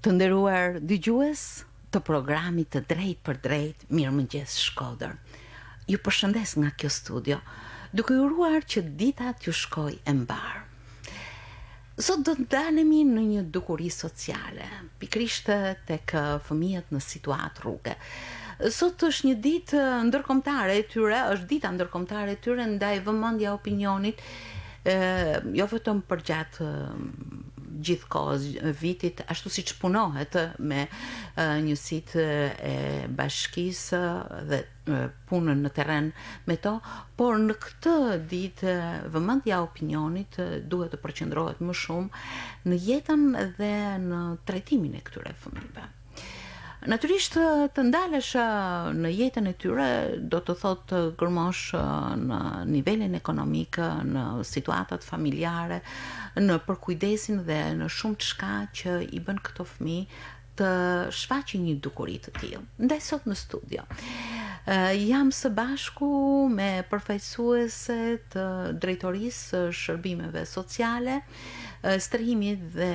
Të nderuar dëgjues të programit të Drejt për Drejt, Mirëmëngjes Shkodër. Ju përshëndes nga kjo studio, duke uruar që dita t'ju shkoj e mbar. Sot do të dalemi në një dukuri sociale, pikrisht tek fëmijët në situatë rruge. Sot është një ditë ndërkombëtare e tyre, është dita ndërkombëtare e tyre ndaj vëmendja opinionit, jo vetëm përgjatë gjithkohës vitit, ashtu siç punohet me njësitë e bashkisë dhe punën në terren me to, por në këtë ditë vëmendja opinionit duhet të përqendrohet më shumë në jetën dhe në trajtimin e këtyre fëmijëve. Natyrisht të ndalesh në jetën e tyre do të thotë gërmosh në nivelin ekonomik, në situatat familjare, në përkujdesin dhe në shumë të shka që i bën këto fëmijë të shfaqin një dukuri të tillë. Ndaj sot në studio jam së bashku me përfaqësuese të Drejtorisë së Shërbimeve Sociale, strehimit dhe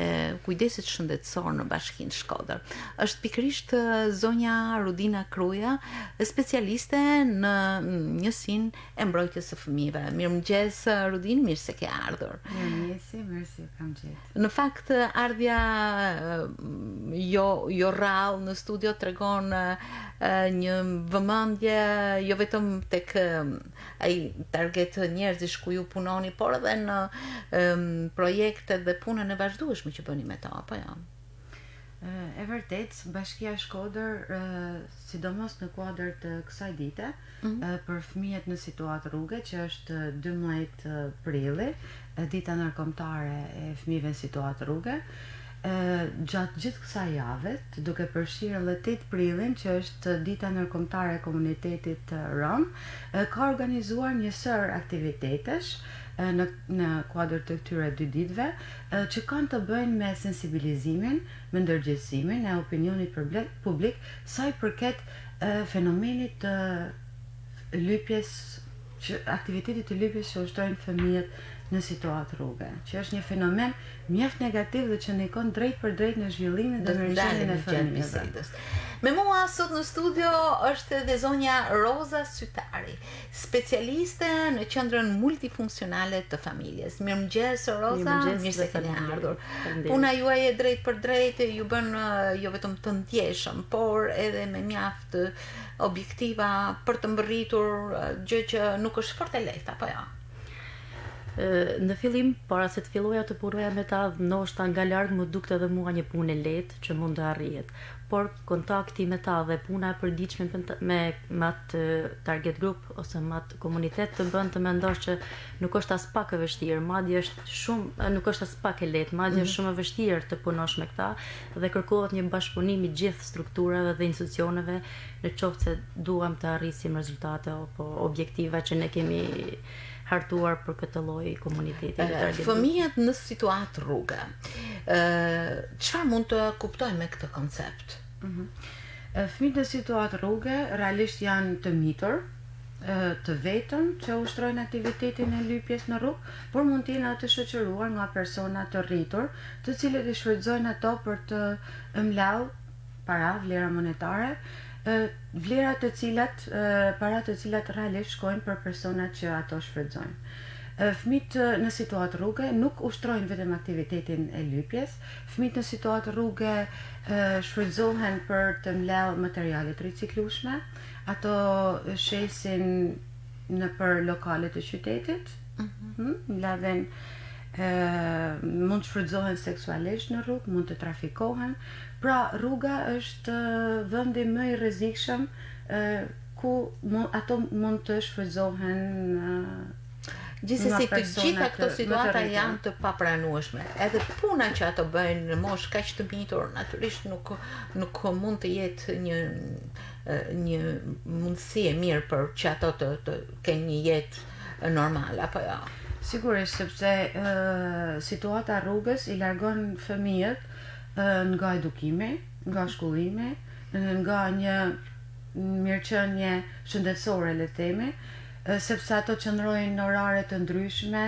kujdesit shëndetësor në Bashkinë Shkodër. Është pikërisht zonja Rudina Kruja, specialiste në njësinë e mbrojtjes së fëmijëve. Mirëmëngjes Rudin, mirë se ke ardhur. Mirë, kam gjetë. Në fakt ardhja jo rrallë në studio tregon një vëmendje jo vetëm tek ai target njerëzish ku ju punoni, por edhe në projekte dhe punën e vazhdueshme që bëni me to, apo jo? E vërtet, Bashkia Shkodër, sidomos në kuadër të kësaj dite, për fëmijët në situatë rruge, që është 12 prilli, dita ndërkombëtare e fëmijëve në situatë rruge, gjatë gjithë kësaj jave, duke përfshirë edhe 8 prillin, që është dita ndërkombëtare e komunitetit rom, ka organizuar një sër aktivitetesh në kuadër të këtyre 2 ditëve, që kanë të bëjnë me sensibilizimin, me ndërgjegjësimin e opinionit publik sa i përket fenomenit të lypjes, aktivitetit të lypjes që ushtrojnë fëmijët në situatë rruge, që është një fenomen mjaft negativ dhe që ndikon drejt për drejt në zhvillimin dhe mirëqenien e fëmijëve. Me mua sot në studio është edhe zonja Roza Sytari, specialiste në qendrën multifunksionale të familjes. Mirëmëngjes Roza, mirë se keni ardhur. Puna juaj e drejt për drejt ju bën jo vetëm të ndjeshëm, por edhe me mjaft objektiva për të mbërritur gjë që nuk është fort e lehtë, apo jo? Në fillim, para se të filloja të punoja me ta, ndoshta nga larg më dukte edhe mua një punë e lehtë që mund të arrihet. Por kontakti me ta dhe puna e përditshme me atë target group ose me atë komunitet të bën të mendosh që nuk është as pak e vështirë, madje është shumë, nuk është as pak e lehtë, madje është shumë e vështirë të punosh me këta dhe kërkohet një bashkëpunim i gjithë strukturave dhe institucioneve në qoftë se duam të arrisim rezultate apo objektiva që ne kemi hartuar për këtë lloj komuniteti. Fëmijët në situatë rruge, çfarë mund të kuptojmë me këtë koncept? Fëmijët në situatë rruge realisht janë të mitur, të vetëm që ushtrojnë aktivitetin e lypjes në rrugë, por mund të jenë të shoqëruar nga persona të rritur, të cilët i shfrytëzojnë ato për të mbledhur para, vlera monetare, vlera të cilat, para të cilat realisht shkojnë për personat që ato shfrytëzojnë. Fëmijët në situatë rruge nuk ushtrojnë vetëm aktivitetin e lypjes, fëmijët në situatë rruge shfrytëzohen për të mbledhur materiale të riciklueshme, ato shesin nëpër lokale të qytetit, mbledhen mund të shfrytëzohen seksualisht në rrugë, mund të trafikohen. Pra rruga është vendi më i rrezikshëm ku ato mund të shfrytëzohen. Gjithsesi të gjitha këto situata janë të papranueshme. Edhe puna që ato bëjnë në moshë kaq të mitur, natyrisht nuk mund të jetë një mundësi e mirë për që ato të kenë një jetë normale, apo jo? Sigurisht, sepse situata rrugës i largon fëmijët nga edukimi, nga shkollimi, nga një mirëqenie shëndetësore, le të themi, sepse ato qëndrojnë në orare të ndryshme,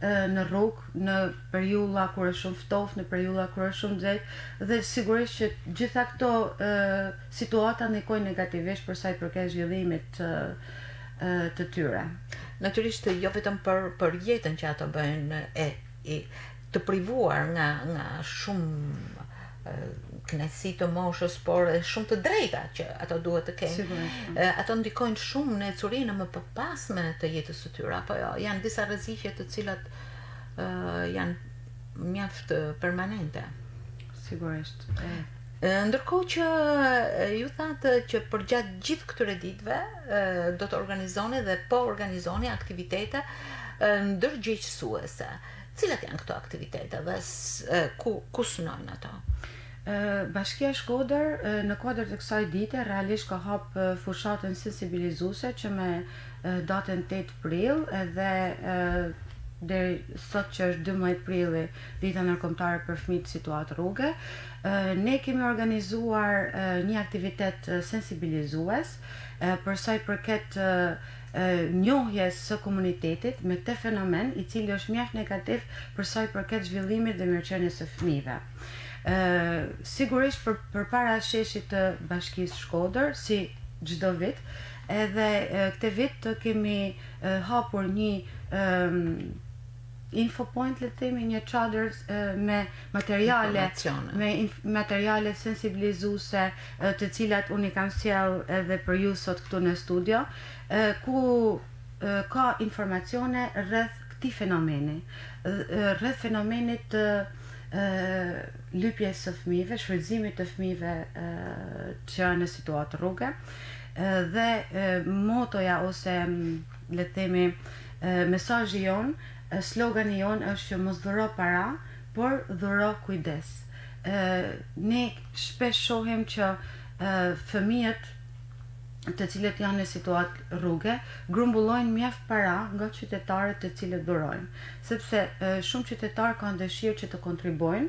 në rrugë, në periudha kur është shumë ftohtë, në periudha kur është shumë nxehtë dhe sigurisht që gjitha këto situata ndikojnë negativisht për sa i përket zhvillimit të tyre. Natyrisht jo vetëm për jetën që ato bëjnë të privuar nga shumë kënaqësi të moshës, por e shumë të drejta që ato duhet të kenë. Ato ndikojnë shumë në ecurinë më përpasme të jetës së tyre, apo jo? Janë disa rreziqe të cilat janë mjaft permanente. Sigurisht. Ndërkohë që ju thatë që përgjatë gjithë këtyre ditëve do të organizoni dhe po organizoni aktivitete ndërgjegjësuese. Cilat janë këto aktivitete dhe ku synojnë ato? Bashkia Shkodër në kuadër të kësaj dite realisht ka hap fushatën sensibilizuese që me datën 8 prill edhe deri sot që është 12 prilli, dita ndërkombëtare për fëmijët situatë rruge, ne kemi organizuar një aktivitet sensibilizues për sa i përket njohjes së komunitetit me këtë fenomen i cili është mjaft negativ për sa i përket zhvillimit dhe mirëqenies së fëmijëve. Sigurisht përpara sheshit të Bashkisë Shkodër, si çdo vit, edhe këtë vit kemi hapur një info point, le të themi, një çadër me materiale sensibilizuese të cilat unë i kam sjell edhe për ju sot këtu në studio, ku ka informacione rreth këtij fenomeni, rreth fenomenit të lypjes së fëmijëve, shfrytëzimit të fëmijëve që janë në situatë rruge, dhe motoja ose le të themi mesazhi jon, slogani jon është që mos dhuro para, por dhuro kujdes. Ne shpesh shohim që fëmijët të cilët janë në situatë rruge grumbullojnë mjaft para nga qytetarët të cilët dhurojnë, sepse shumë qytetarë kanë dëshirë që të kontribuojnë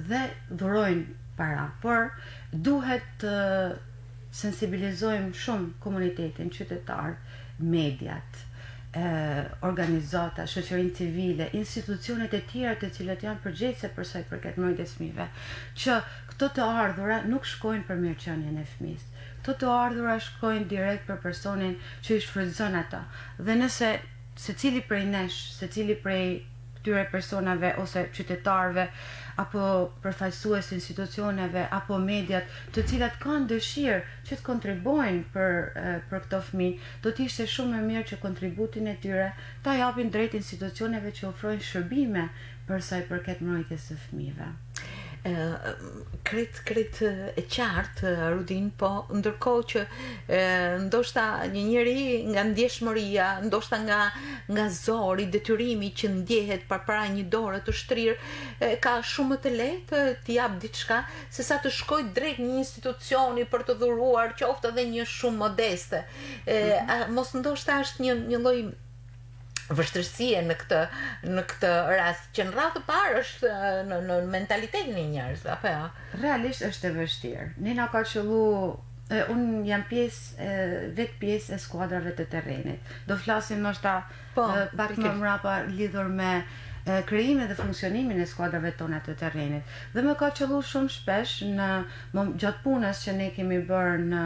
dhe dhurojnë para, por duhet të sensibilizojmë shumë komunitetin qytetar, mediat, organizata, shoqërinë civile, institucionet e tjera të cilat janë përgjegjëse për sa i përket mbrojtjes fëmijëve, që këto të ardhura nuk shkojnë për mirëqenien e fëmijës. Këto të ardhura shkojnë direkt për personin që i shfrytëzon ata. Dhe nëse secili prej nesh, secili prej këtyre personave ose qytetarëve apo përfaqësues të institucioneve apo mediat, të cilat kanë dëshirë që të kontribuojnë për këto fëmijë, do të ishte shumë më mirë që kontributin e tyre ta japin drejt institucioneve që ofrojnë shërbime për sa i përket mbrojtjes së fëmijëve. Kret e qartë, Rudin, po ndërkohë që ndoshta një njeri nga ndjeshmëria, ndoshta nga zori, detyrimi që ndjehet përpara një dore të shtrirë, ka shumë të lehtë të jap diçka se sa të shkoj drejt një institucioni për të dhuruar qoftë edhe një shumë modeste. Mos ndoshta është një lloj vështirësie në këtë rast që në radhë të parë është në mentalitetin e njerëzve, apo jo? Realisht është e vështirë. Ne na ka qellu, unë jam vetë pjesë e skuadrave të terrenit. Do flasim ndoshta pak më mrapa lidhur me krijimin dhe funksionimin e skuadrave tona të terrenit. Dhe më ka qellu shumë shpesh gjatë punës që ne kemi bërë në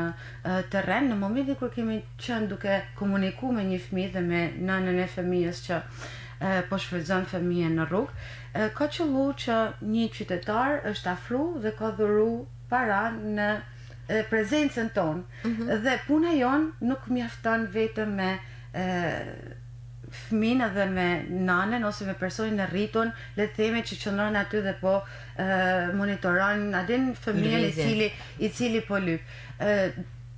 terren, në momentin kur kemi qenë duke komunikuar me një fëmijë dhe me nënën e fëmijës që po shfrytëzon fëmijën në rrugë, ka qellu që një qytetar është afruar dhe ka dhuru para në prezencën tonë. Dhe puna jonë nuk mjafton vetëm me fëmin edhe me nanën ose me personin e rritur, le të themi që qëndron aty dhe po monitoron adin fëmijën i cili po lyp.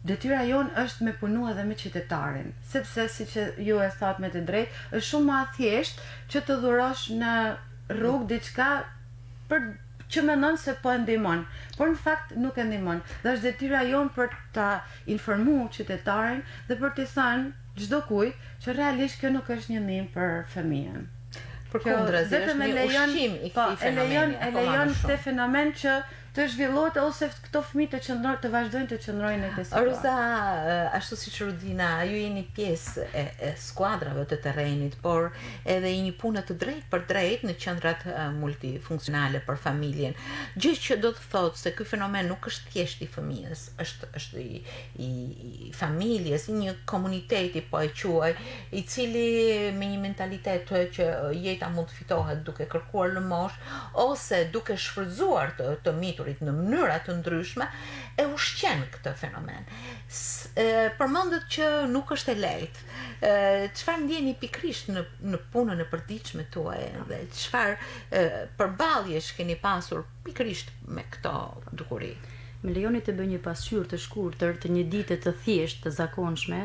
Detyra jonë është me punu edhe me qytetarin, sepse si që ju e thatë me të drejtë, është shumë ma thjesht që të dhurosh në rrugë diçka për që mendon se po e ndihmon, por në fakt nuk e ndihmon. Dhe është detyra jonë për ta informuar qytetarin dhe për t'i thënë çdo kujt që realisht kjo nuk është një ndihmë për fëmijën. Përkundër, është një ushqim i këtij fenomeni. E lejon këtë fenomen që të zhvillohet ose këto fëmijë të vazhdojnë të qëndrojnë në këtë situatë. Roza, ashtu si që Rudina, ju jeni pjesë e skuadrave të terrenit, por edhe jeni punë të drejtë për drejtë në qendrat multifunksionale për familjen. Gjë që do të thotë se ky fenomen nuk është thjesht i fëmijës, është i familjes, i një komuniteti po e quaj, i cili me një mentalitet që jeta mund të fitohet duke kërkuar lëmosh ose duke shfrytzuar të miturit në mënyra të ndryshme, e ushqen këtë fenomen. Përmendet që nuk është e lehtë. Çfarë ndjeni pikërisht në punën e përditshme tuaj dhe çfarë përballjesh keni pasur pikërisht me këto dukuri? Më lejoni të bëj një pasqyrë të shkurtër të një dite të thjeshtë, të zakonshme,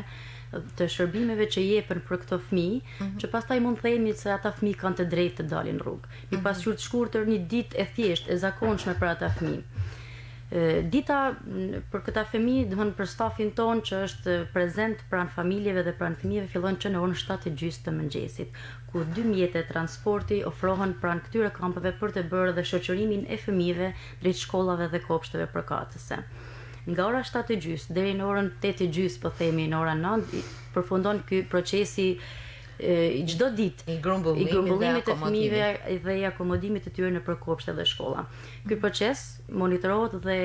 të shërbimeve që jepen për këto fëmijë, që pastaj mund të themi se ata fëmijë kanë të drejtë të dalin në rrugë. Një pasqyrë të shkurtër, një ditë e thjeshtë, e zakonshme për ata fëmijë. Dita për këta fëmijë, domethënë për stafin ton që është prezent pranë familjeve dhe pranë fëmijëve, fillon që në orën 7:30 të mëngjesit, ku 2 mjete transporti ofrohen pranë këtyre kampeve për të bërë dhe shoqërimin e fëmijëve drejt shkollave dhe kopshteve përkatëse. Nga ora 7:30 deri në orën 8:30, po themi në orën 9, përfundon ky procesi çdo ditë i grumbullimit të fëmijëve dhe i akomodimit të tyre në përkopshte dhe shkolla. Ky proces monitorohet dhe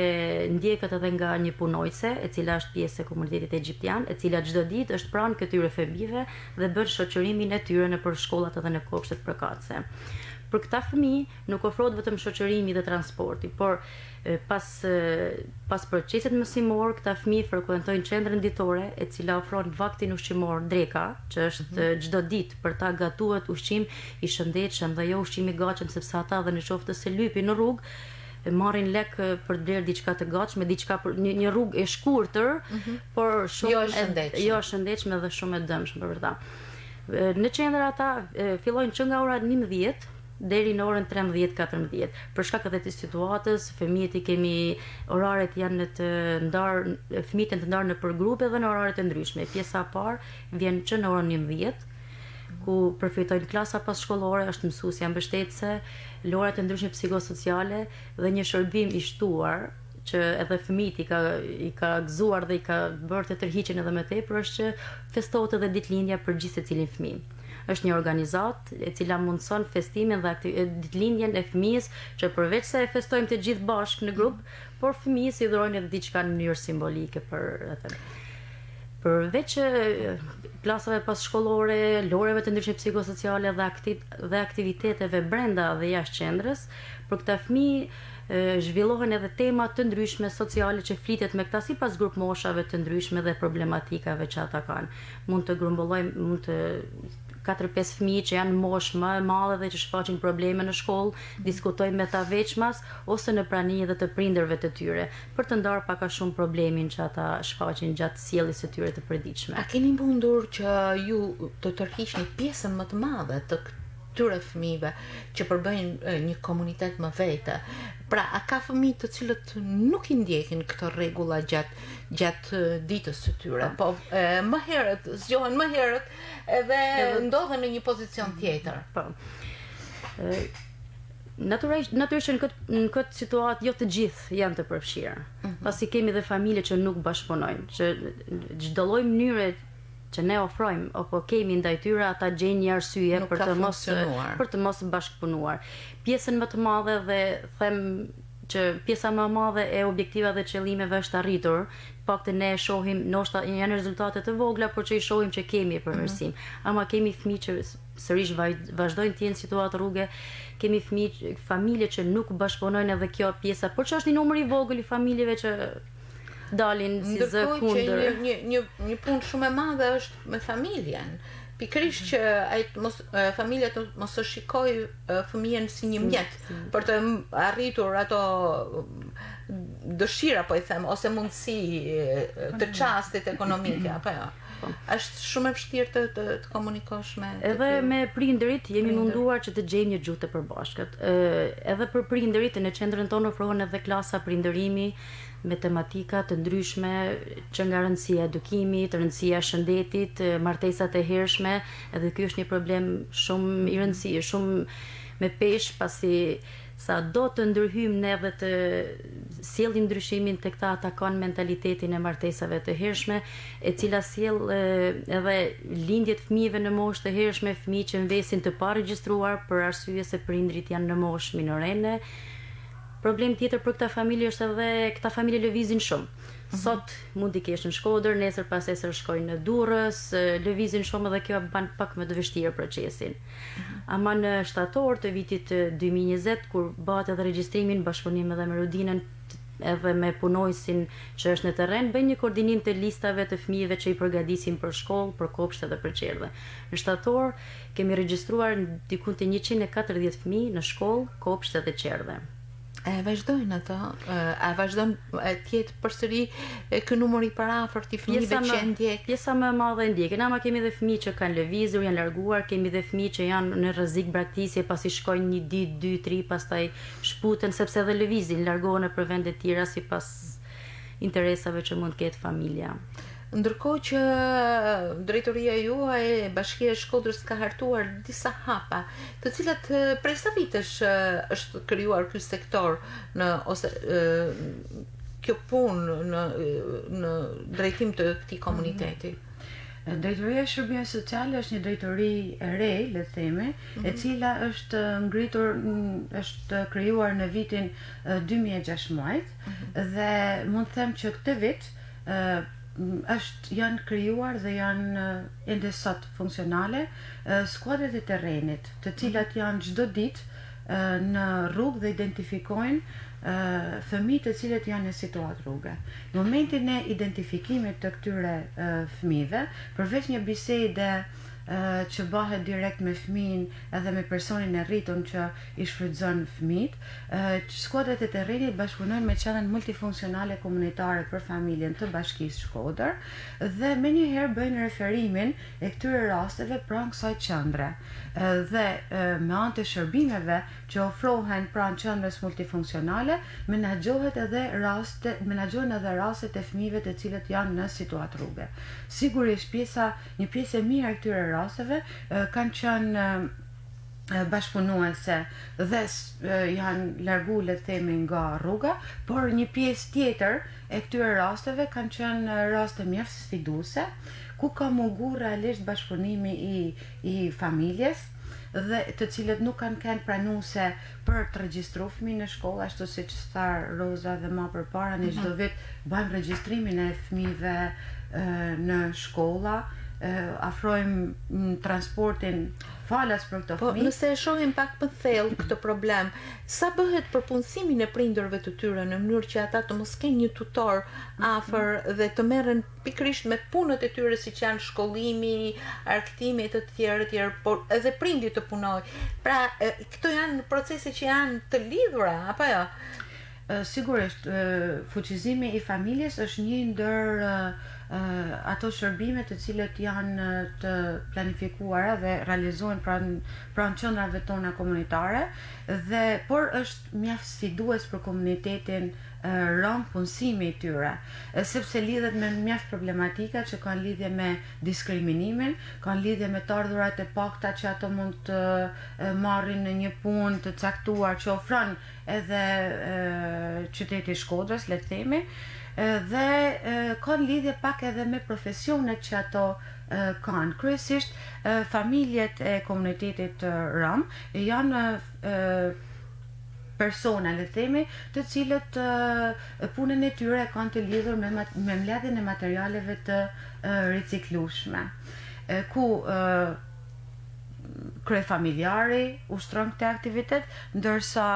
ndjeket edhe nga një punojtse, e cila është pjesë e komunitetit egjiptian, e cila çdo ditë është pranë këtyre fëmijëve dhe bën shoqërimin e tyre në për shkollat edhe në kopshtet përkatëse. Për këta fëmijë nuk ofrohet vetëm shoqërimi dhe transporti, por pas procesit mësimor, këta fëmijë frekuentojnë qendrën ditore, e cila ofron vaktin ushqimor Dreka, që është çdo ditë për ta gatuar ushqim i shëndetshëm dhe jo ushqim i gatshëm, sepse ata dhe në qoftë se lypin në rrugë marrin lek për të blerë diçka të gatshme, diçka për një rrugë e shkurtër, por shumë jo shëndetshme dhe shumë e dëmshme për ta. Në qendër ata fillojnë që nga ora 11 deri në orën 13-14. Për shkak edhe të situatës, fëmijët i kemi oraret janë të ndarë, fëmijët janë të ndarë në përgrupe dhe në orare të ndryshme. Pjesa e parë vjen që në orën 11, ku përfitojnë klasa passhkollore, është mësuesja mbështetëse, lora të ndryshme psikosociale dhe një shërbim i shtuar që edhe fëmijët i ka gëzuar dhe i ka bërë të tërhiqen edhe më tepër, është që festohet edhe ditëlindja për gjithë secilin fëmijë. Është një organizatë e cila mundson festimin dhe ditëlindjen e fëmijës, që përveç se e festojmë të gjithë bashkë në grup, por fëmijës i dhurojnë edhe diçka në mënyrë simbolike për atë. Përveç klasave passhkollore, loreve të ndryshme psikosociale dhe aktiviteteve brenda dhe jashtë qendrës, për këta fëmijë zhvillohen edhe tema të ndryshme sociale që flitet me këta sipas grup moshave të ndryshme dhe problematikave që ata kanë. Mund të grumbullojmë, mund të 4-5 fëmijë që janë moshë më e madhe dhe që shfaqin probleme në shkollë, diskutojmë me ta veçmas ose në prani edhe të prindërve të tyre, për të ndarë pak a shumë problemin që ata shfaqin gjatë sjelljes së tyre të përditshme. A keni mundur që ju të tërhiqni pjesën më të madhe të këtyre fëmijëve që përbëjnë një komunitet më vete? Pra, a ka fëmijë të cilët nuk i ndjekin këto rregulla gjatë ditës së tyre, po më herët zgjohen më herët edhe ndodhen në një pozicion tjetër? Po. Natyrisht në këtë situatë jo të gjithë janë të përfshirë. Pasi kemi dhe familje që nuk bashkëpunojnë, që çdo lloj mënyre që ne ofrojmë apo kemi ndaj tyre, ata gjejnë një arsye për të mos bashkëpunuar. Pjesën më të madhe dhe them që pjesa më e madhe e objektivave dhe qëllimeve është arritur, paktën ne e shohim, ndoshta janë rezultate të vogla, por që i shohim që kemi përmirësim. Ama kemi fëmijë që sërish vazhdojnë të jenë situatë rruge, kemi fëmijë, familje që nuk bashkëpunojnë, edhe kjo pjesa, por që është një numër i vogël i familjeve që dalin si zë kundër. Ndërkohë që një punë shumë e madhe është me familjen. Pikërisht që familja të mos e shikoj fëmijën si një mjet për të arritur ato dëshira, po i them, ose mundësi të çastit ekonomike, apo jo. Është shumë e vështirë të komunikosh me edhe me prindërit, jemi munduar që të gjejmë një gjuhë të përbashkët. Edhe për prindërit në qendrën tonë ofrohen edhe klasa prindërimi me tematika të ndryshme, që nga rëndësia e edukimit, rëndësia e shëndetit, martesat e hershme, edhe ky është një problem shumë i rëndësishëm, shumë me peshë, pasi sa do të ndërhyjmë ne dhe të sjellim ndryshimin tek ta ata kanë mentalitetin e martesave të hershme, e cila sjell edhe lindjet fëmijëve në moshë të hershme, fëmijë që mbesin të paregjistruar për arsye se prindrit janë në moshë minorene. Problem tjetër për këta familje është edhe këta familje lëvizin shumë. Sot mund t'i kesh në Shkodër, nesër pas esër shkojnë në Durrës, lëvizin shumë dhe kjo ban pak më të vështirë procesin. Ama në shtator të vitit 2020, kur bëhet edhe regjistrimin bashkëpunim edhe me Rudinën edhe me punojësin që është në terren, bëjnë një koordinim të listave të fëmijëve që i përgatisin për shkollë, për kopshte dhe për qerdhe. Në shtator kemi regjistruar diku te 140 fëmijë në shkollë, kopshte dhe qerdhe. E vazhdojnë ato, a vazhdojnë tjetë përsëri ky numër i parafort i fëmijëve që ndjek? Pjesa më e madhe ndjekin, ama kemi dhe fëmijë që kanë lëvizur, janë larguar, kemi dhe fëmijë që janë në rrezik braktisje, pasi shkojnë 1 ditë, 2, 3, pastaj shputen sepse edhe lëvizin, largohen për vende të tjera sipas interesave që mund të ketë familja. Ndërkohë që drejtoria juaj e Bashkia e Shkodrës ka hartuar disa hapa, të cilat prej sa vitesh është krijuar ky sektor ose kjo punë në drejtim të këtij komuniteti. Drejtoria e Shërbimeve Sociale është një drejtori e re, le të themi, e cila është ngritur, është krijuar në vitin 2016 dhe mund të them që këtë vit janë krijuar dhe janë ende sot funksionale skuadrat e terrenit, të cilat janë çdo ditë në rrugë dhe identifikojnë fëmijë të cilët janë në situatë rruge. Në momentin e identifikimit të këtyre fëmijëve, përveç një bisede që bëhet direkt me fëmijën edhe me personin e rritur që i shfrytëzon fëmijët, skuadrat e terrenit bashkëpunojnë me qendrën multifunksionale komunitare për familjen të Bashkisë Shkodër dhe menjëherë bëjnë referimin e këtyre rasteve pranë kësaj qendre. Dhe me anë të shërbimeve që ofrohen pranë qendrës multifunksionale, menaxhohen edhe rastet e fëmijëve të cilët janë në situatë rruge. Sigurisht një pjesë e mirë e këtyre rasteve kanë qenë bashkëpunuese dhe janë largu, le të themi, nga rruga, por një pjesë tjetër e këtyre rasteve kanë qenë raste mjaft sfiduese, ku ka munguar realisht bashkëpunimi i familjes dhe të cilët nuk kanë qenë pranuese për të regjistruar fëmijë në shkollë, ashtu siç tha Roza dhe më përpara, ne çdo vit bëjmë regjistrimin e fëmijëve në shkolla, afrojmë transportin falas për këto fëmijë. Po, nëse e shohim pak më thellë këtë problem, sa bëhet për punësimin e prindërve të tyre në mënyrë që ata të mos kenë një tutor afër dhe të merren pikërisht me punët e tyre siç janë shkollimi, argëtimi e të tjerë, por edhe prindi të punojë. Pra, këto janë procese që janë të lidhura, apo jo? Sigurisht, fuqizimi i familjes është një ndër ato shërbime të cilët janë të planifikuara dhe realizohen pranë qendrave tona komunitare, por është mjaft sfidues për komunitetin rom punësimi i tyre, sepse lidhet me mjaft problematika që kanë lidhje me diskriminimin, kanë lidhje me të ardhurat e pakta që ato mund të marrin në një punë të caktuar që ofron edhe qyteti i Shkodrës, le të themi, dhe kanë lidhje pak edhe me profesionet që ato kanë. Kryesisht familjet e komunitetit rom janë persona, le të themi, të cilët punën e tyre kanë të lidhur me mbledhjen e materialeve të riciklueshme, ku kryefamiljari ushtron këtë aktivitet, ndërsa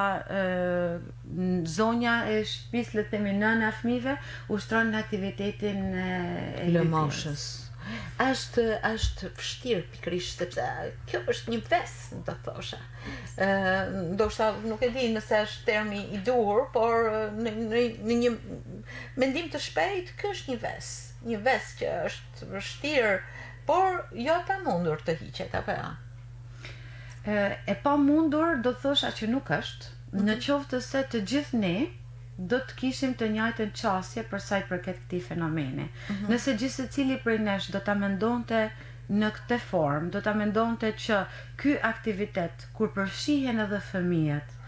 zonja e shtëpisë, le të themi nëna e fëmijëve, ushtron aktivitetin e lëmoshës. Është vështirë pikërisht sepse kjo është një vesë, do thosha. Ndoshta nuk e di nëse është termi i duhur, por në një mendim të shpejt, kjo është një vesë që është vështirë, por jo e pamundur të hiqet, apo jo? E pamundur do thosha që nuk është, në qoftë se të gjithë ne do të kishim të njëjtën qasje për sa i përket këtij fenomeni. Nëse gjithë secili prej nesh do ta mendonte në këtë formë, do ta mendonte që ky aktivitet kur përfshihen edhe fëmijët,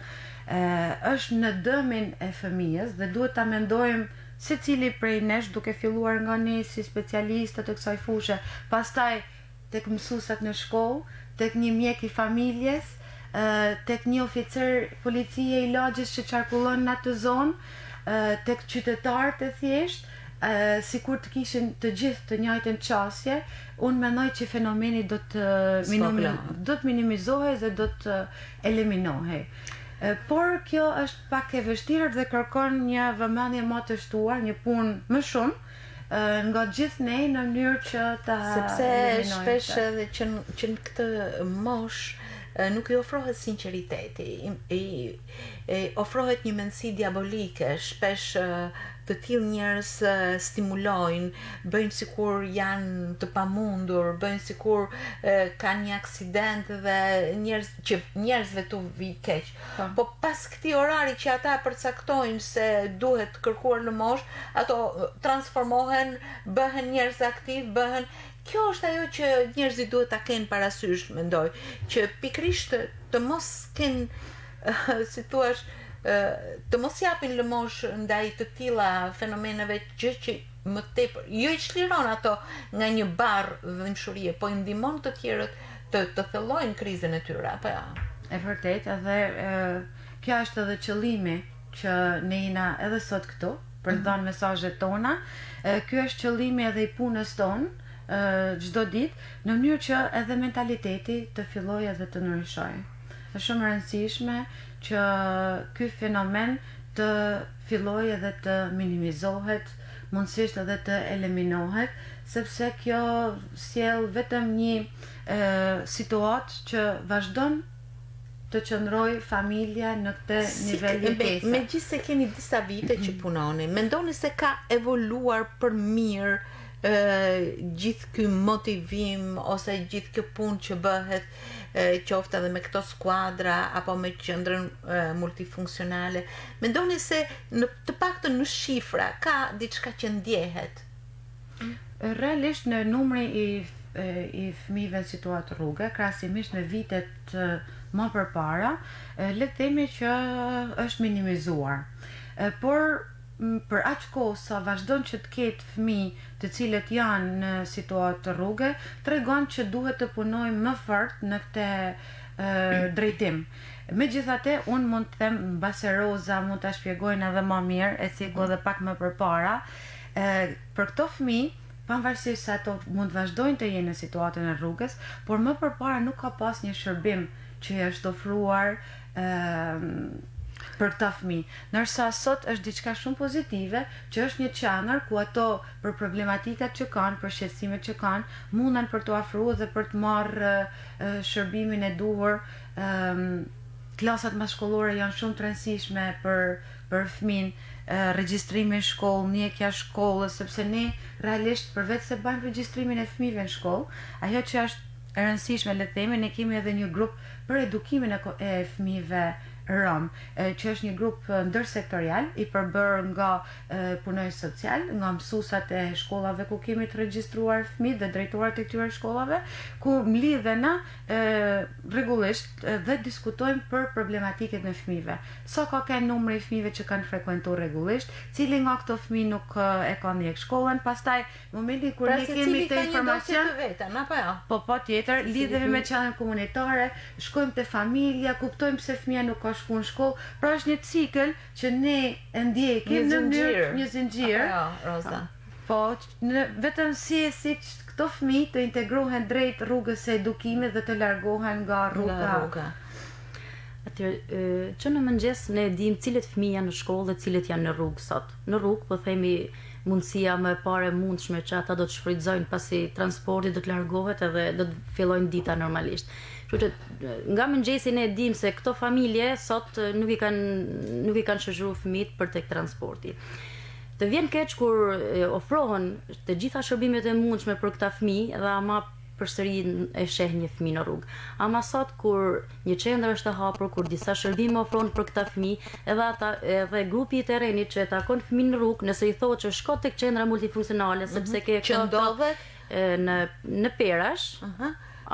është në dëmin e fëmijës dhe duhet ta mendojmë se cili prej nesh duke filluar nga ne si specialistët e kësaj fushë, pastaj tek mësuesat në shkollë, tek një mjek i familjes, tek një oficer policie i lagjës që qarkullon në atë zonë, tek qytetarët e thjesht, sikur të kishin të gjithë të njëjtën qasje, unë mendoj që fenomeni do të minimizohej dhe do të eliminohej. Por kjo është pak e vështirë dhe kërkon një vëmendje më të shtuar, një punë më shumë nga gjithë ne në mënyrë që ta sepse shpesh edhe që në këtë moshë nuk i ofrohet sinqeriteti, ofrohet një mendësi diabolike, shpesh të tillë njerëz stimulojnë, bëjnë sikur janë të pamundur, bëjnë sikur kanë një aksident dhe njerëzve tu vi keq. Po pas këtij orari që ata përcaktojnë se duhet kërkuar në moshë, ato transformohen, bëhen njerëz aktiv, Kjo është ajo që njerëzit duhet ta kenë parasysh, mendoj, që pikërisht të mos kenë, si thua, të mos japin lëmosh ndaj të tilla fenomeneve që më tepër jo i çliron ato nga një barr dhimbshurie, po i ndihmon të tjerët të thellojnë krizën e tyre, apo ja. E vërtet, edhe kjo është edhe qëllimi që ne jena edhe sot këtu për të dhënë mesazhet tona. Ky është qëllimi edhe i punës tonë çdo ditë, në mënyrë që edhe mentaliteti të fillojë edhe të ndryshojë. Është shumë e rëndësishme që ky fenomen të fillojë edhe të minimizohet, mundësisht edhe të eliminohet, sepse kjo sjell vetëm një situatë që vazhdon të qëndroj familja në këtë nivel jetese. Megjithëse keni disa vite që punoni, mendoni se ka evoluar për mirë gjithë ky motivim ose gjithë kjo punë që bëhet, qoftë edhe me këto skuadra apo me qendrën multifunksionale, mendoni se të paktën në shifra ka diçka që ndjehet? Realisht në numri i fëmijëve në situatë rruge, krahasimisht me vitet më përpara, le të themi që është minimizuar. Por për aq kohë sa vazhdon që të ketë fëmijë të cilët janë në situatë rruge, tregon që duhet të punojmë më fort në këtë drejtim. Megjithatë, unë mund të them, mbase Roza mund ta shpjegojnë edhe më mirë, e sikur edhe pak më përpara, për këto fëmijë, pavarësisht se ato mund të vazhdojnë të jenë në situatën e rrugës, por më përpara nuk ka pas një shërbim që i është ofruar për këta fëmijë. Ndërsa sot është diçka shumë pozitive, që është një qendër ku ato për problematikat që kanë, për shqetësimet që kanë, munden për të ofruar dhe për të marrë shërbimin e duhur. Klasat mashkullore janë shumë të rëndësishme për fëmin, regjistrimi në shkollë, mjekja shkollës, sepse ne realisht përveç se bëjmë regjistrimin e fëmijëve në shkollë, ajo që është e rëndësishme, le të themi, ne kemi edhe një grup për edukimin e fëmijëve rom, që është një grup ndërsektorial i përbërë nga punonjës social, nga mësuesat e shkollave ku kemi të regjistruar fëmijë dhe drejtuarit e këtyre shkollave, ku mlidhena rregullisht dhe diskutojmë për problematiket me fëmijëve. Sa ka qenë numri i fëmijëve që kanë frekuentuar rregullisht, cili nga këto fëmijë nuk e kanë ndjek shkollën, pastaj në momentin kur ne kemi këtë informacion, po tjetër, lidhemi me qendrën komunitare, shkojmë te familja, kuptojmë pse fëmia nuk ka shku në shkollë, pra është një cikël që ne e ndjekim në mënyrë një zinxhir. Po, vetëm si këto fëmijë të integrohen drejt rrugës së edukimit dhe të largohen nga rruga. Atëherë, që në mëngjes ne dim cilët fëmijë janë në shkollë dhe cilët janë në rrugë sot. Në rrugë, po themi, mundësia më e parë mundshme që ata do të shfrytëzojnë pasi transporti do të largohet edhe do të fillojnë dita normalisht. Kështu që nga mëngjesi ne dim se këto familje sot nuk i kanë shoqëruar fëmijët për tek transporti. Të vjen keq kur ofrohen të gjitha shërbimet e mundshme për këta fëmijë dhe ama përsëri e sheh një fëmijë në rrugë. Ama sot kur një qendër është e hapur, kur disa shërbime ofrohen për këta fëmijë, edhe grupi i terrenit që e takon fëmijën në rrugë, nëse i thotë që shko tek qendra multifunksionale sepse ke që ndodhet në Perash,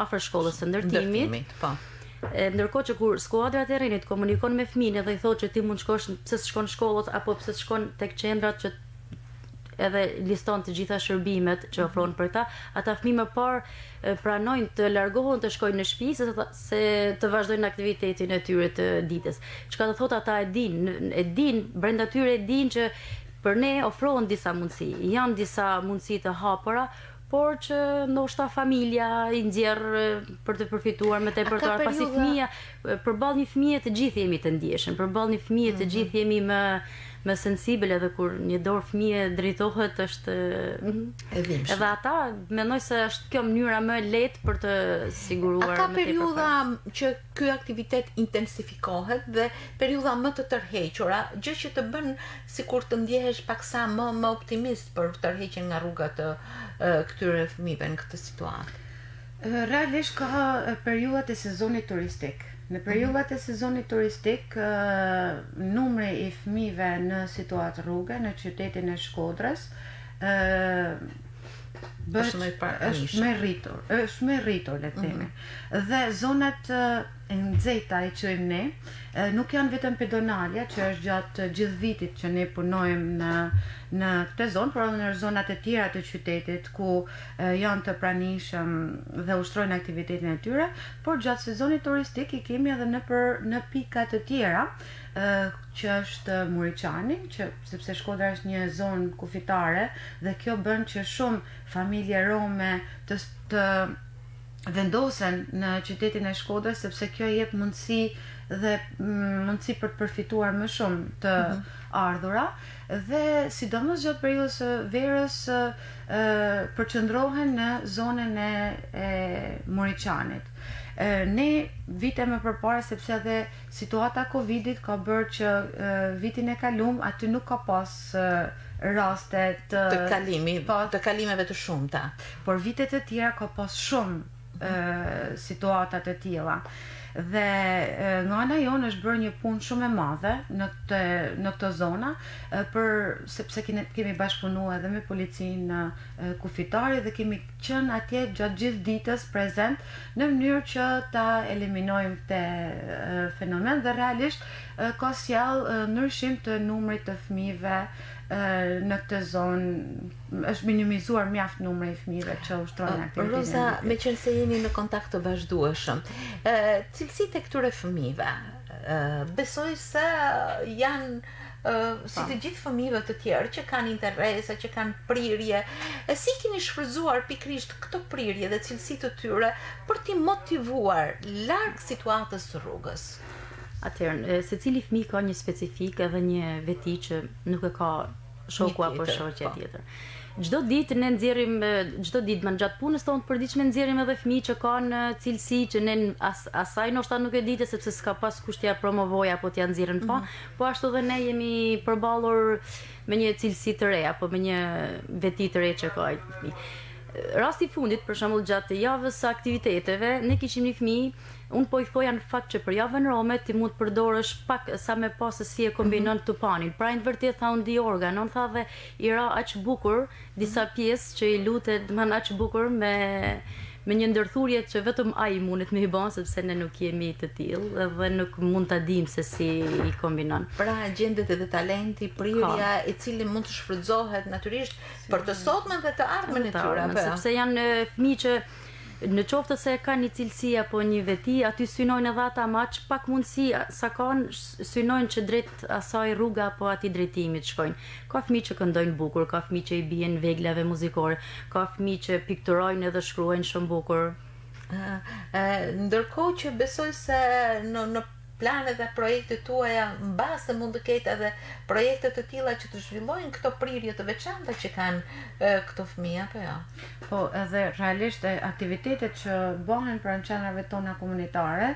afër shkollës së ndërtimit, po. Ndërkohë që kur skuadra e terrenit komunikon me fëmijën dhe i thotë që ti mund shkosh pse s'shkon në shkollë apo pse s'shkon tek qendrat që edhe liston të gjitha shërbimet që ofron për ta, ata fëmijë më parë pranojnë të largohen të shkojnë në shtëpi se të vazhdojnë aktivitetin e tyre të ditës. Çka do thotë ata e din brenda tyre e din që për ne ofrohen disa mundësi, janë disa mundësi të hapura, por që ndoshta familja i nxjerr për të përfituar më tepër të pasi fëmia përballë një fëmie të gjithë jemi të ndjeshëm, përballë një fëmie të gjithë jemi më sensibël edhe kur një dorë fëmie drejtohet është edhe ata mendoj se është kjo mënyra më lehtë për të siguruar. A ka periudha që ky aktivitet intensifikohet dhe periudha më të tërhequra, gjë që të bën sikur të ndjehesh paksa më optimist për tërheqjen nga rruga të këtyre fëmijëve në këtë situatë? Realisht ka periudhat e sezonit turistik. Në periudhat e sezonit turistik, numri i fëmijëve në situatë rruge në qytetin e Shkodrës është më rritur, le të themi. Dhe zonat e nxehta i quajmë ne, nuk janë vetëm pedonalja që është gjatë gjithë vitit që ne punojmë në këtë zonë, por edhe në zonat e tjera të qytetit ku janë të pranishëm dhe ushtrojnë aktivitetin e tyre, por gjatë sezonit turistik i kemi edhe në pika të tjera, që është Muriçani, sepse Shkodra është një zonë kufitare dhe kjo bën që shumë familje rome të vendosen në qytetin e Shkodrës sepse kjo jep mundësi për të përfituar më shumë të ardhura dhe sidomos gjatë periudhës së verës përqendrohen në zonën e Muriçanit. Ne vite më përpara, sepse edhe situata Covidit ka bërë që vitin e kalum aty nuk ka pas raste të kalimeve të shumta, por vitet e tjera ka pas shumë situata të tilla. Dhe nga ana jonë është bërë një punë shumë e madhe në këto zona, sepse kemi bashkëpunuar edhe me policinë kufitare dhe kemi qenë atje gjatë gjithë ditës prezent në mënyrë që ta eliminojmë këtë fenomen dhe realisht ka sjellë ndryshim të numrit të fëmijëve në këtë zonë, është minimizuar mjaft numri i fëmijëve që ushtrojnë aktivitetin. Roza, meqense jeni në kontakt të vazhdueshëm, cilësitë e këtyre fëmijëve, besoj se janë si të gjithë fëmijëve të tjerë që kanë interese, që kanë prirje, si keni shfrytzuar pikërisht këto prirje dhe cilësitë të tyre për t'i motivuar larg situatës së rrugës? Atëherë, secili fëmijë ka një specifik edhe një veti që nuk e ka shoku apo shoqja tjetër. Çdo ditë ne nxjerrim, gjatë punës tonë përditshme nxjerrim edhe fëmijë që kanë cilësi që ne asaj ndoshta nuk e ditë sepse s'ka pas kush t'ia promovoj apo t'ia nxjerrën pa, po ashtu edhe ne jemi përballur me një cilësi të re apo me një veti të re që ka ai fëmijë. Rasti i fundit, për shembull, gjatë javës së aktiviteteve, ne kishim një fëmijë, unë po i thoja në fakt që për javën rome ti mund të përdorësh pak sa më pas se si e kombinon tupanin. Pra në vërtet tha unë di organ, unë tha dhe i ra aq bukur disa pjesë që i lutet, domethënë aq bukur me një ndërthurje që vetëm ai mundet me i bën sepse ne nuk jemi të tillë dhe nuk mund ta dim se si i kombinon. Pra gjendet edhe talenti, prirja i cili mund të shfrytëzohet natyrisht për të sotmen dhe të ardhmen e tyre, sepse janë fëmijë që në qoftë se ka një cilësi apo një veti, aty synojnë edhe ata ma që pak mundësi sa kanë, synojnë që drejt asaj rruga apo ati drejtimit shkojnë. Ka fëmijë që këndojnë bukur, ka fëmijë që i bien veglave muzikore, ka fëmijë që pikturojnë edhe shkruajnë shumë bukur. Ndërkohë që besoj se në planet dhe projektet tuaja mbase mund të ketë edhe projekte të tilla që të zhvillojnë këto prirje të veçanta që kanë këto fëmijë apo jo? Po, edhe realisht aktivitetet që bëhen pranë qendrave tona komunitare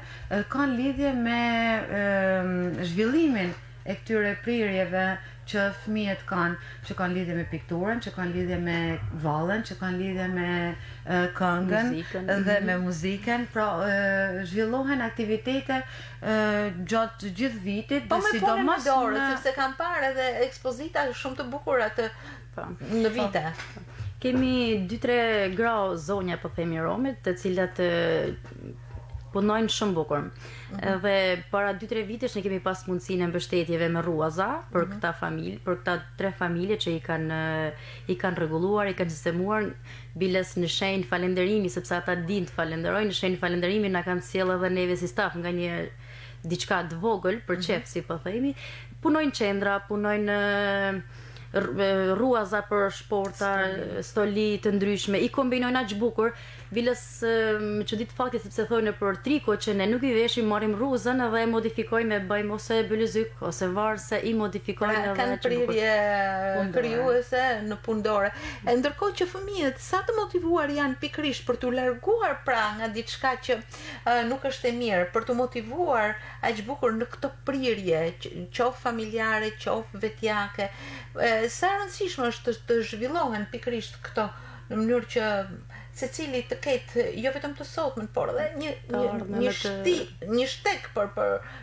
kanë lidhje me zhvillimin e këtyre prirjeve që fëmijët kanë, që kanë lidhje me pikturën, që kanë lidhje me vallën, që kanë lidhje me këngën dhe me muzikën, pra zhvillohen aktivitete gjatë gjithë vitit, po me punën e dorës, sepse kam parë edhe ekspozita shumë të bukura në vite. Kemi 2-3 gra zonja po themi Romit, të cilat punojnë shumë bukur. Edhe para 2-3 vitesh ne kemi pas mundësinë e mbështetjeve me Ruaza për këta familje, për këta 3 familje që i kanë rregulluar, i kanë sistemuar biles në shenjë falënderimi, sepse ata dinë të falenderojnë, në shenjë falënderimi na kanë sjellë edhe neve si staf nga një diçka të vogël për çef, si po themi. Punojnë qendra, punojnë Ruaza për shporta, stoli të ndryshme, i kombinojnë aq bukur, biles më çudit fakti sepse thonë për triko që ne nuk i veshim, marrim rruzën edhe e modifikojmë, e bëjmë ose bëlyzyk ose varse, i modifikojmë edhe kanë prirje krijuese në pundore. Ndërkohë që fëmijët sa të motivuar janë pikërisht për t'u larguar pra nga diçka që nuk është e mirë, për t'u motivuar aq bukur në këtë prirje, qoftë familjare, qoftë vetjake. Sa rëndësishme është të zhvillohen pikërisht këto në mënyrë që secili të ketë jo vetëm të sotmen, por edhe një shtek për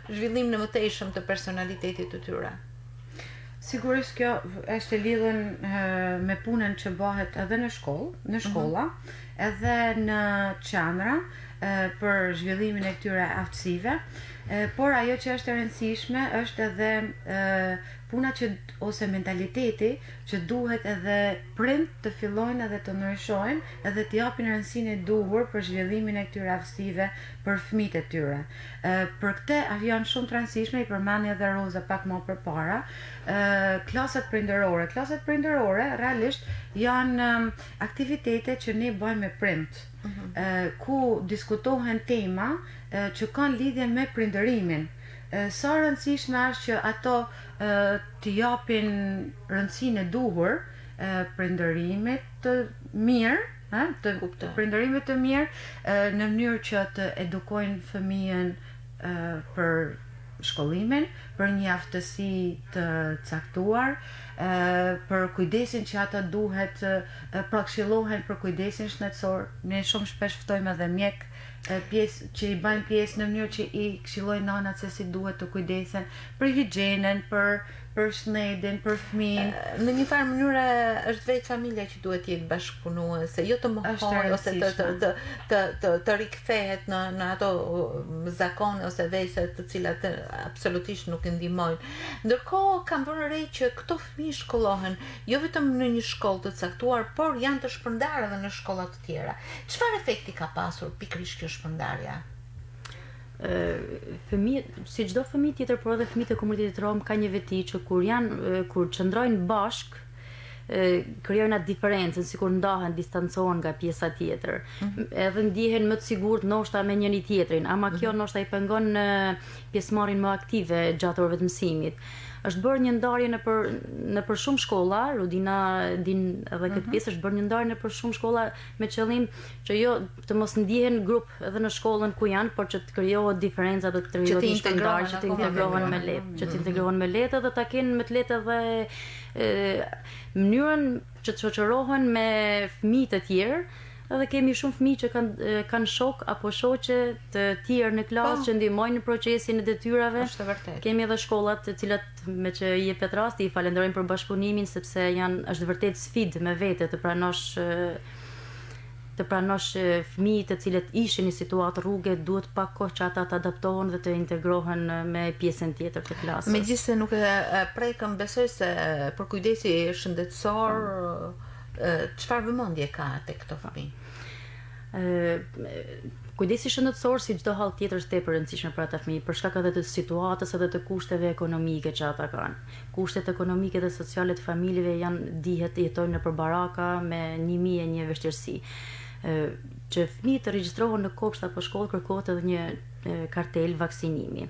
zhvillim në mëtejshëm të personalitetit të tyre. Sigurisht kjo është e lidhur me punën që bëhet edhe në shkolla, edhe në qendra për zhvillimin e këtyre aftësive, por ajo që është e rëndësishme është edhe puna ose mentaliteti që duhet edhe prind të fillojnë edhe të ndryshojnë edhe të japin rëndësinë e duhur për zhvillimin e këtyre aftësive për fëmijët e tyre. Për këtë janë shumë të rëndësishme, i përmendi edhe Roza pak më përpara, klasat prindërore. Klasat prindërore realisht janë aktivitete që ne bëjmë me prind, ku diskutohen tema që kanë lidhje me prindërimin. Sa rëndësishme është që ato të japin rëndësinë e duhur prindërimit të mirë, të prindërimit të mirë, në mënyrë që të edukojnë fëmijën për shkollimin, për një aftësi të caktuar, për kujdesin që ata duhet, pra këshillohen për kujdesin shëndetësor. Ne shumë shpesh ftojmë edhe mjek pjesë që i bëjnë pjesë në mënyrë që i këshillojnë nanat se si duhet të kujdesen për higjienën, për shnedin, për fëmin. Në një farë mënyrë është vetë familja që duhet jetë bashkëpunuese, jo të mohoj ose të rikthehet në ato zakone ose vese të cilat absolutisht nuk ndihmojnë. Ndërkohë kam vënë re që këto fëmijë shkollohen jo vetëm në një shkollë të caktuar, por janë të shpërndarë edhe në shkolla të tjera. Çfarë efekti ka pasur pikërisht kjo shpërndarja? Fëmijët, si çdo fëmijë tjetër, por edhe fëmijët e komunitetit rom ka një veti që kur qëndrojnë bashk, krijojnë atë diferencën, sikur ndahen, distancohen nga pjesa tjetër. Edhe ndihen më të sigurt ndoshta me njëri tjetrin, ama kjo ndoshta i pengon pjesëmarrjen më aktive gjatë orëve të mësimit. Është bërë një ndarje nëpër shumë shkolla, Rudina din edhe këtë pjesë, është bërë një ndarje nëpër shumë shkolla me qëllim që jo të mos ndihen grup edhe në shkollën ku janë, por që të krijohet diferenca, të krijohet një shpërndarje që të integrohen me lehtë, që të integrohen me lehtë dhe ta kenë me të lehtë edhe mënyrën që të shoqërohen me fëmijë të tjerë. Edhe kemi shumë fëmijë që kanë shok apo shoqe të tjerë në klasë që ndihmojnë në procesin e detyrave. Është vërtet. Kemi edhe shkollat të cilat me që i jepet rasti i falenderojmë për bashkëpunimin, sepse është vërtet sfidë me vete të pranosh fëmijë të cilët ishin në situatë rruge, duhet pak kohë që ata të adaptohen dhe të integrohen me pjesën tjetër të klasës. Megjithëse nuk e prekëm, besoj se për kujdesi shëndetësor, çfarë vëmendje ka tek këto fëmijë? Kujdesi shëndetësor, si çdo hall tjetër, është tepër e rëndësishme për ata fëmijë, për shkak edhe të situatës edhe të kushteve ekonomike që ata kanë. Kushtet ekonomike dhe sociale të familjeve jetojnë nëpër baraka me 1001 vështirësi. Që fëmijët të regjistrohen në kopshte apo shkollë, kërkohet edhe një kartel vaksinimi.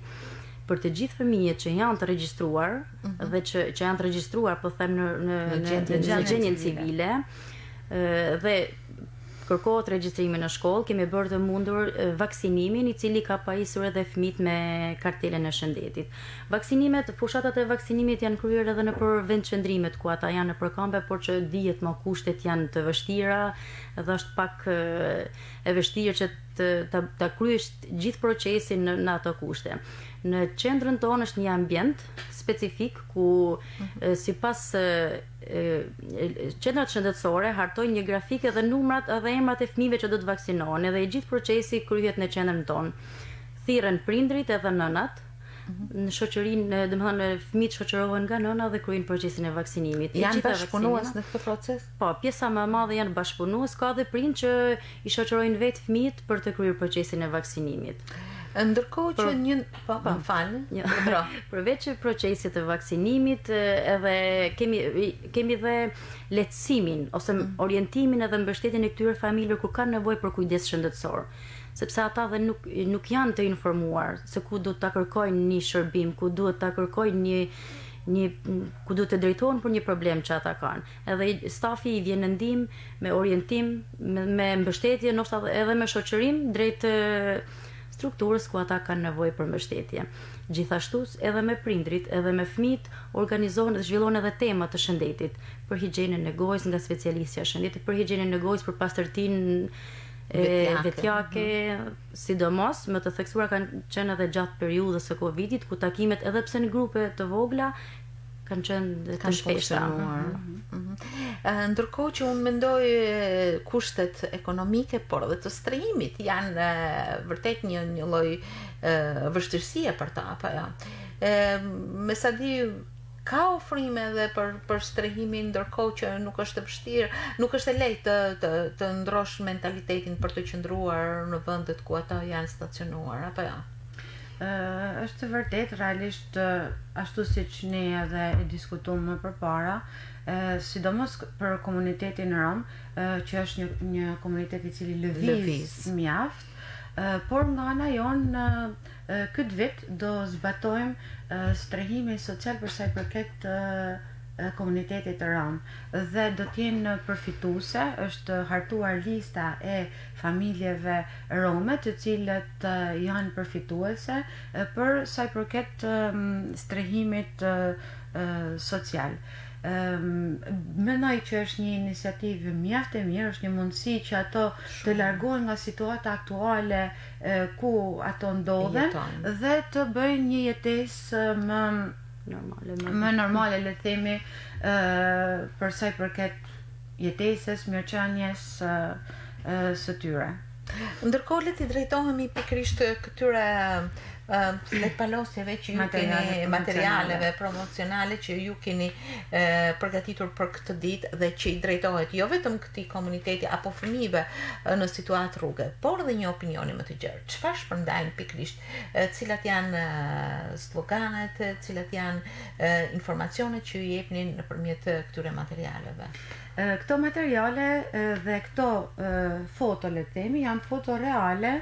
Për të gjithë fëmijët që janë të regjistruar dhe që janë të regjistruar, po them në gjendjen civile, dhe kërkohet regjistrimi në shkollë, kemi bërë të mundur vaksinimin, i cili ka pajisur edhe fëmijët me kartelën e shëndetit. Vaksinimet, fushatat e vaksinimit janë kryer edhe nëpër vendqëndrimet ku ata janë nëpër kampe, por që dihet më kushtet janë të vështira dhe është pak e vështirë që ta kryesh gjithë procesin në ato kushte. Në qendrën tonë është një ambient specifik ku sipas qendrat shëndetësore hartojnë një grafik edhe numrat edhe emrat e fëmijëve që do të vaksinohen, edhe i gjithë procesi kryhet në qendrën tonë. Thirren prindrit edhe nënat. Në shoqërinë, domethënë fëmijët shoqërohen nga nëna dhe kryejnë procesin e vaksinimit. Janë bashkëpunues në këtë proces? Po, pjesa më e madhe janë bashkëpunues, ka dhe prind që i shoqërojnë vetë fëmijët për të kryer procesin e vaksinimit. Ndërkohë që më falni. Përveç procesit të vaksinimit, edhe kemi dhe lehtësimin ose orientimin edhe mbështetjen e këtyre familjeve kur kanë nevojë për kujdes shëndetësor. Sepse ata dhe nuk janë të informuar se ku duhet ta kërkojnë një shërbim, ku duhet ta kërkojnë ku duhet të drejtohen për një problem që ata kanë. Edhe stafi i vjen në ndihmë me orientim, me mbështetje, ndoshta edhe me shoqërim drejt strukturës ku ata kanë nevojë për mbështetje. Gjithashtu edhe me prindrit, edhe me fëmijët organizohen dhe zhvillohen edhe tema të shëndetit, për higjienën e gojës nga specialistja e shëndetit, për higjienën e gojës, për pastërtinë vetjake, sidomos më të theksuara kanë qenë edhe gjatë periudhës së Covidit, ku takimet edhe pse në grupe të vogla kanë qenë të shpeshta. Ndërkohë që unë mendoj kushtet ekonomike, por edhe të strehimit janë vërtet një lloj vështirësie për ta, apo jo. Me sa di ka ofrime edhe për strehimin, ndërkohë që nuk është vështirë, nuk është e lehtë të ndrosh mentalitetin për të qëndruar në vendet ku ata janë stacionuar, apo jo? Është vërtet, realisht ashtu siç ne edhe e diskutuam më përpara, sidomos për komunitetin rom, që është një komunitet i cili lëviz mjaft, por nga ana jonë këtë vit do zbatojmë strehimin social për sa i përket komunitetit të rom dhe do t'jenë përfituese, është hartuar lista e familjeve rome të cilët janë përfituese për sa i përket strehimit social. Mendoj që është një iniciativë mjaft e mirë, është një mundësi që ato të largohen nga situata aktuale ku ato ndodhen dhe të bëjnë një jetesë më normale, le të themi, për sa i përket jetesës, mirëqenies së tyre. Ndërkohë le të drejtohemi pikërisht këtyre palosjeve që ju keni, materialeve promocionale që ju keni përgatitur për këtë ditë dhe që i drejtohet jo vetëm këtij komuniteti apo fëmijëve në situatë rruge, por edhe një opinioni më të gjerë. Çfarë shpërndajnë pikërisht, cilat janë sloganet, cilat janë informacionet që ju jepni nëpërmjet këtyre materialeve? Këto materiale dhe këto foto, le të themi, janë foto reale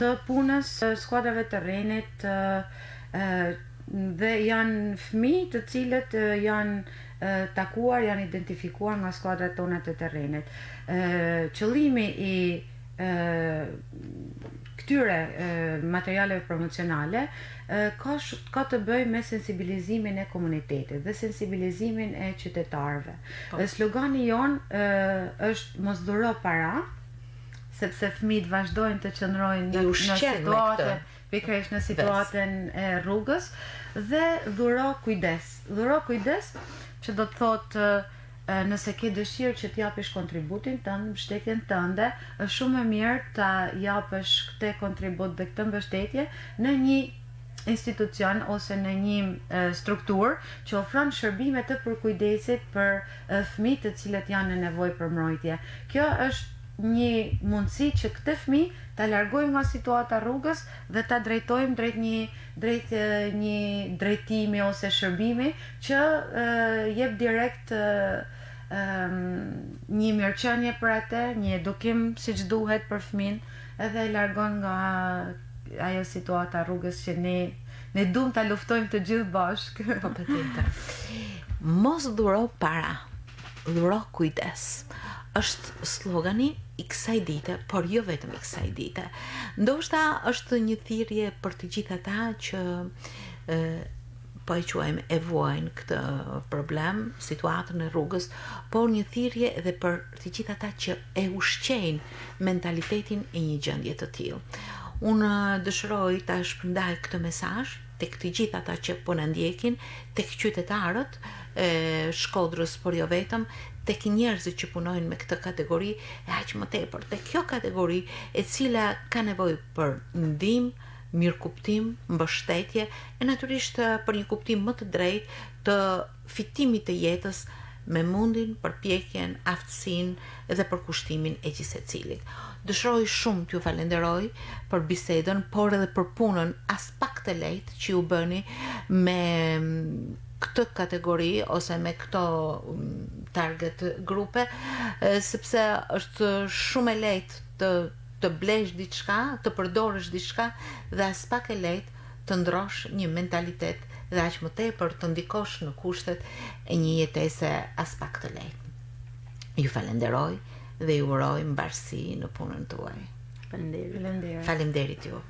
të punës skuadrave të terrenit dhe janë fëmijë të cilët janë takuar, janë identifikuar nga skuadrat tona të terrenit. Qëllimi i këtyre materialeve promocionale ka të bëjë me sensibilizimin e komunitetit dhe sensibilizimin e qytetarëve. Slogani jon është mos dhuro para, sepse fëmijët vazhdojnë të qëndrojnë pikërisht në situatën e rrugës dhe dhuro kujdes. Dhuro kujdes që do të thotë nëse ke dëshirë që t'japësh kontributin tënd, mbështetjen tënde, është shumë e mirë ta japësh këtë kontribut dhe këtë mbështetje në një institucion ose në një strukturë që ofron shërbime të përkujdesit për fëmijët të cilët janë në nevojë për mbrojtje. Kjo është një mundësi që këtë fëmijë ta largojmë nga situata rrugës dhe ta drejtojmë drejt një drejtimi ose shërbimi që jep direkt një mirëqenie për atë, një edukim siç duhet për fëmin, edhe e largon nga ajo situata rrugës që ne duam ta luftojmë të gjithë bashkë. Po patjetër. Mos dhuro para, dhuro kujdes. Është slogani i kësaj dite, por jo vetëm i kësaj dite. Ndoshta është një thirrje për të gjithë ata që po e quajmë e vuajnë këtë problem, situatën e rrugës, por një thirrje edhe për të gjithë ata që e ushqejnë mentalitetin e një gjendje të tillë. Unë dëshiroj ta shpërndaj këtë mesazh tek të gjithë ata që po na ndjekin, tek qytetarët e Shkodrës, por jo vetëm, tek njerëzit që punojnë me këtë kategori, e aq më tepër tek kjo kategori e cila ka nevojë për ndihmë, mirëkuptim, mbështetje e natyrisht për një kuptim më të drejtë të fitimit të jetës me mundin, përpjekjen, aftësinë dhe përkushtimin e gjithsecilit. Dëshiroj shumë t'ju falenderoj për bisedën, por edhe për punën as pak të lehtë që ju bëni me këtë kategori ose me këto target grupe, sepse është shumë e lehtë të blesh diçka, të përdorësh diçka dhe as pak e lehtë të ndrosh një mentalitet dhe aq më tepër të ndikosh në kushtet e një jetese as pak të lehtë. Ju falenderoj dhe ju uroj mbarësi në punën tuaj. Faleminderit. Faleminderit ju.